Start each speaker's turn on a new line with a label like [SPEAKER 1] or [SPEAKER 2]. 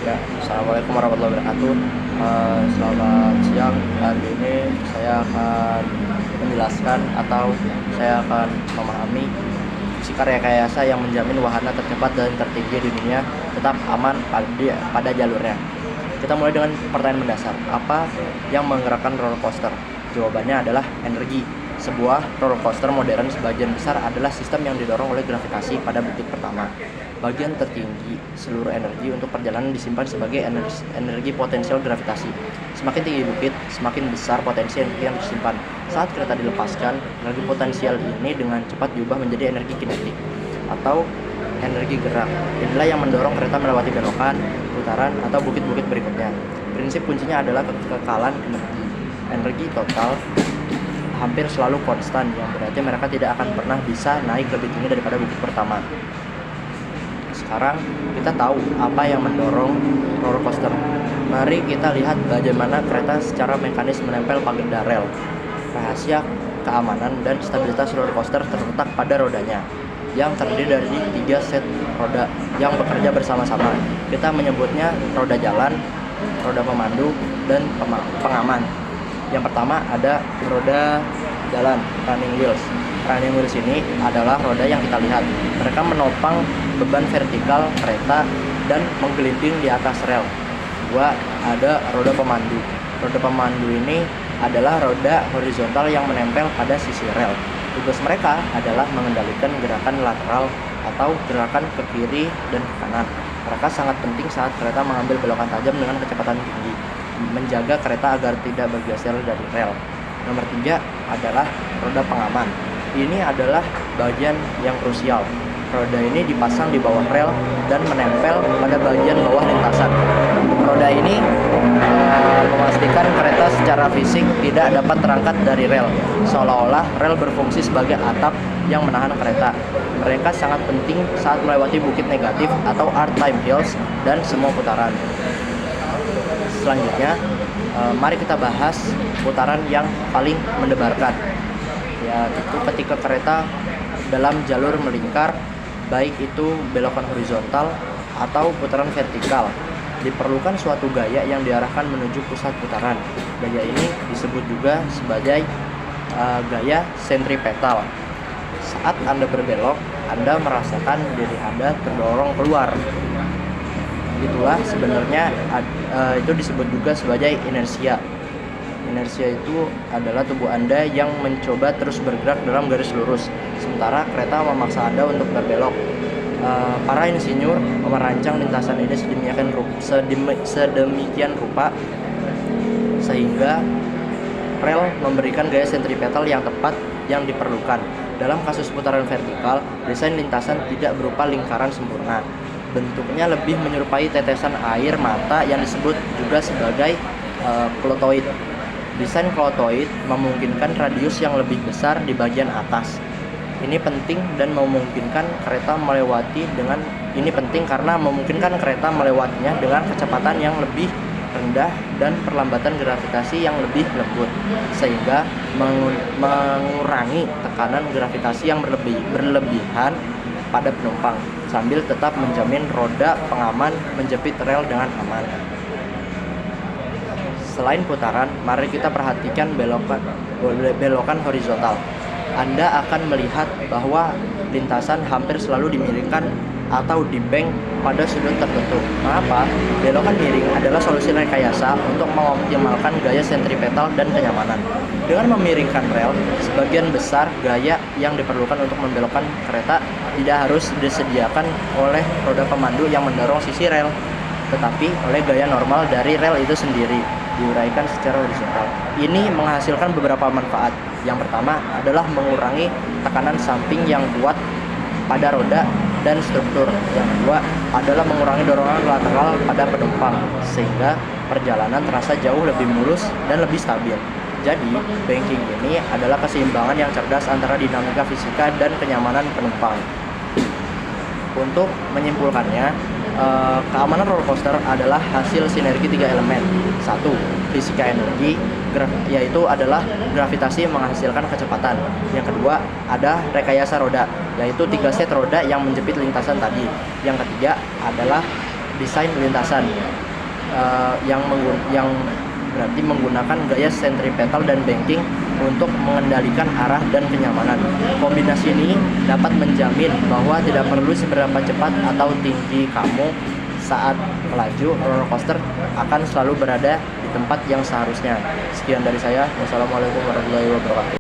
[SPEAKER 1] Ya, Assalamualaikum warahmatullahi wabarakatuh. Selamat siang. Hari ini saya akan menjelaskan atau saya akan memahami fisika rekayasa yang menjamin wahana tercepat dan tertinggi di dunia tetap aman pada jalurnya. Kita mulai dengan pertanyaan mendasar. Apa yang menggerakkan roller coaster? Jawabannya adalah energi. Sebuah roller coaster modern sebagian besar adalah sistem yang didorong oleh gravitasi pada bukit pertama. Bagian tertinggi seluruh energi untuk perjalanan disimpan sebagai energi potensial gravitasi. Semakin tinggi bukit, semakin besar potensi energi yang disimpan. Saat kereta dilepaskan, energi potensial ini dengan cepat diubah menjadi energi kinetik atau energi gerak. Inilah yang mendorong kereta melewati belokan, putaran, atau bukit-bukit berikutnya. Prinsip kuncinya adalah kekekalan energi. Energi total hampir selalu konstan, yang berarti mereka tidak akan pernah bisa naik lebih tinggi daripada bukit pertama. Sekarang kita tahu apa yang mendorong roller coaster. Mari kita lihat bagaimana kereta secara mekanis menempel pada rel. Rahasia keamanan dan stabilitas roller coaster terletak pada rodanya, yang terdiri dari 3 set roda yang bekerja bersama-sama. Kita menyebutnya roda jalan, roda pemandu, dan pengaman. Yang pertama ada roda jalan, running wheels. Running wheels ini adalah roda yang kita lihat. Mereka menopang beban vertikal kereta dan menggelinding di atas rel. Dua, ada roda pemandu. Roda pemandu ini adalah roda horizontal yang menempel pada sisi rel. Tugas mereka adalah mengendalikan gerakan lateral atau gerakan ke kiri dan ke kanan. Mereka sangat penting saat kereta mengambil belokan tajam dengan kecepatan tinggi, menjaga kereta agar tidak bergeser dari rel. Nomor 3 adalah roda pengaman. Ini adalah bagian yang krusial. Roda ini dipasang di bawah rel dan menempel pada bagian bawah lintasan. Roda ini memastikan kereta secara fisik tidak dapat terangkat dari rel, seolah-olah rel berfungsi sebagai atap yang menahan kereta. Mereka sangat penting saat melewati bukit negatif atau hard time hills dan semua putaran. Selanjutnya, mari kita bahas putaran yang paling mendebarkan, yaitu ketika kereta dalam jalur melingkar, baik itu belokan horizontal atau putaran vertikal. Diperlukan suatu gaya yang diarahkan menuju pusat putaran. Gaya ini disebut juga sebagai gaya sentripetal. Saat Anda berbelok, Anda merasakan diri Anda terdorong keluar. Itulah sebenarnya itu disebut juga sebagai inersia. Inersia itu adalah tubuh Anda yang mencoba terus bergerak dalam garis lurus, sementara kereta memaksa Anda untuk berbelok. Para insinyur merancang lintasan ini sedemikian rupa sehingga rel memberikan gaya sentripetal yang tepat yang diperlukan. Dalam kasus putaran vertikal, desain lintasan tidak berupa lingkaran sempurna. Bentuknya lebih menyerupai tetesan air mata yang disebut juga sebagai klotoid. Desain klotoid memungkinkan radius yang lebih besar di bagian atas. Ini penting karena memungkinkan kereta melewatinya dengan kecepatan yang lebih rendah dan perlambatan gravitasi yang lebih lembut, sehingga mengurangi tekanan gravitasi yang berlebihan pada penumpang, sambil tetap menjamin roda pengaman menjepit rel dengan aman. Selain putaran, mari kita perhatikan belokan horizontal. Anda akan melihat bahwa lintasan hampir selalu dimiringkan atau dibank pada sudut tertentu. Mengapa? Belokan miring adalah solusi rekayasa untuk mengoptimalkan gaya sentripetal dan kenyamanan. Dengan memiringkan rel, sebagian besar gaya yang diperlukan untuk membelokkan kereta tidak harus disediakan oleh roda pemandu yang mendorong sisi rel, tetapi oleh gaya normal dari rel itu sendiri, diuraikan secara horizontal. Ini menghasilkan beberapa manfaat. Yang pertama adalah mengurangi tekanan samping yang kuat pada roda dan struktur. Yang kedua adalah mengurangi dorongan lateral pada penumpang, sehingga perjalanan terasa jauh lebih mulus dan lebih stabil. Jadi, banking ini adalah keseimbangan yang cerdas antara dinamika fisika dan kenyamanan penumpang. Untuk menyimpulkannya, keamanan roller coaster adalah hasil sinergi 3 elemen. 1. Fisika energi, yaitu adalah gravitasi menghasilkan kecepatan. Yang kedua, ada rekayasa roda, yaitu 3 set roda yang menjepit lintasan tadi. Yang ketiga adalah desain lintasan yang berarti menggunakan gaya centripetal dan banking untuk mengendalikan arah dan kenyamanan. Kombinasi ini dapat menjamin bahwa tidak perlu seberapa cepat atau tinggi kamu saat melaju, roller coaster akan selalu berada di tempat yang seharusnya. Sekian dari saya. Wassalamualaikum warahmatullahi wabarakatuh.